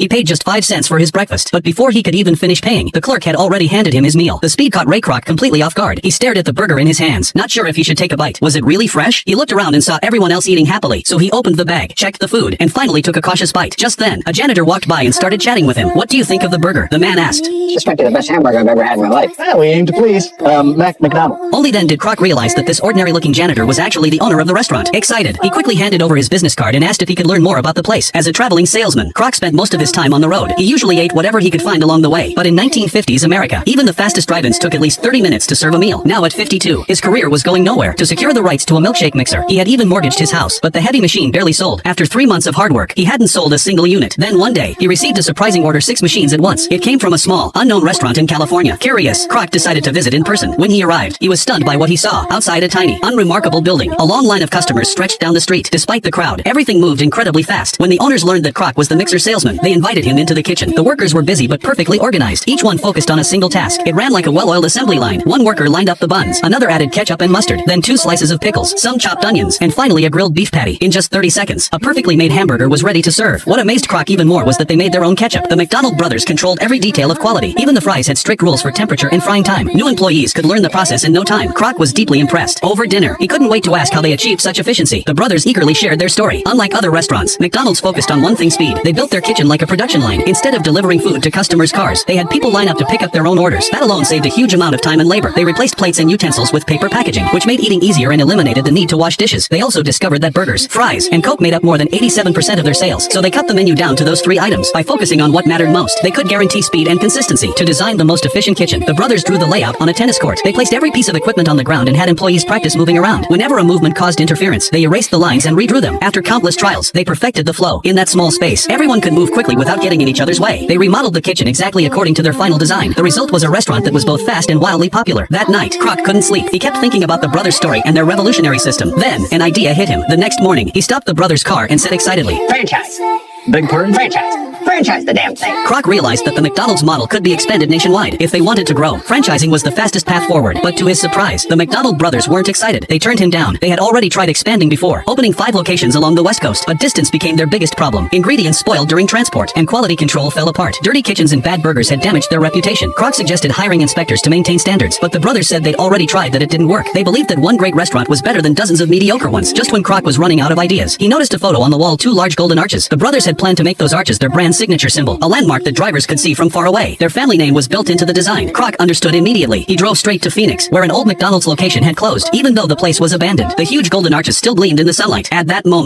He paid just 5 cents for his breakfast, but before he could even finish paying, the clerk had already handed him his meal. The speed caught Ray Kroc completely off guard. He stared at the burger in his hands, not sure if he should take a bite. Was it really fresh? He looked around and saw everyone else eating happily, so he opened the bag, checked the food, and finally took a cautious bite. Just then, a janitor walked by and started chatting with him. What do you think of the burger? The man asked. This might be the best hamburger I've ever had in my life. Yeah, we aim to please. McDonald. Only then did Kroc realize that this ordinary-looking janitor was actually the owner of the restaurant. Excited, he quickly handed over his business card and asked if he could learn more about the place. As a traveling salesman, Kroc spent most of his time on the road. He usually ate whatever he could find along the way. But in 1950s America, even the fastest drive-ins took at least 30 minutes to serve a meal. Now at 52, his career was going nowhere. To secure the rights to a milkshake mixer, he had even mortgaged his house, but the heavy machine barely sold. After 3 months of hard work, he hadn't sold a single unit. Then one day, he received a surprising order: 6 machines at once. It came from a small, unknown restaurant in California. Curious, Kroc decided to visit in person. When he arrived, he was stunned by what he saw. Outside a tiny, unremarkable building, a long line of customers stretched down the street. Despite the crowd, everything moved incredibly fast. When the owners learned that Kroc was the mixer salesman, they invited him into the kitchen. The workers were busy but perfectly organized, each one focused on a single task. It ran like a well-oiled assembly line. One worker lined up the buns, another added ketchup and mustard, then 2 slices of pickles, some chopped onions, and finally a grilled beef patty. In just 30 seconds, a perfectly made hamburger was ready to serve. What amazed Kroc even more was that they made their own ketchup. The McDonald brothers controlled every detail of quality. Even the fries had strict rules for temperature and frying time. New employees could learn the process in no time. Kroc was deeply impressed. Over dinner, he couldn't wait to ask how they achieved such efficiency. The brothers eagerly shared their story. Unlike other restaurants, McDonald's focused on one thing: speed. They built their kitchen like a production line. Instead of delivering food to customers' cars, they had people line up to pick up their own orders. That alone saved a huge amount of time and labor. They replaced plates and utensils with paper packaging, which made eating easier and eliminated the need to wash dishes. They also discovered that burgers, fries, and Coke made up more than 87% of their sales, so they cut the menu down to those 3 items. By focusing on what mattered most, they could guarantee speed and consistency. To design the most efficient kitchen, the brothers drew the layout on a tennis court. They placed every piece of equipment on the ground and had employees practice moving around. Whenever a movement caused interference, they erased the lines and redrew them. After countless trials, they perfected the flow. In that small space, everyone could move quickly without getting in each other's way. They remodeled the kitchen exactly according to their final design. The result was a restaurant that was both fast and wildly popular. That night, Kroc couldn't sleep. He kept thinking about the brothers' story and their revolutionary system. Then, an idea hit him. The next morning, he stopped the brothers' car and said excitedly, Franchise. Big pardon? Franchise. Franchise the damn thing. Kroc realized that the McDonald's model could be expanded nationwide. If they wanted to grow, franchising was the fastest path forward. But to his surprise, the McDonald brothers weren't excited. They turned him down. They had already tried expanding before, opening 5 locations along the West Coast, but distance became their biggest problem. Ingredients spoiled during transport, and quality control fell apart. Dirty kitchens and bad burgers had damaged their reputation. Kroc suggested hiring inspectors to maintain standards, but the brothers said they'd already tried that it didn't work. They believed that one great restaurant was better than dozens of mediocre ones. Just when Kroc was running out of ideas, he noticed a photo on the wall: 2 large golden arches. The brothers had planned to make those arches their brand signature symbol, a landmark that drivers could see from far away. Their family name was built into the design. Kroc understood immediately. He drove straight to Phoenix, where an old McDonald's location had closed. Even though the place was abandoned, the huge golden arches still gleamed in the sunlight. At that moment,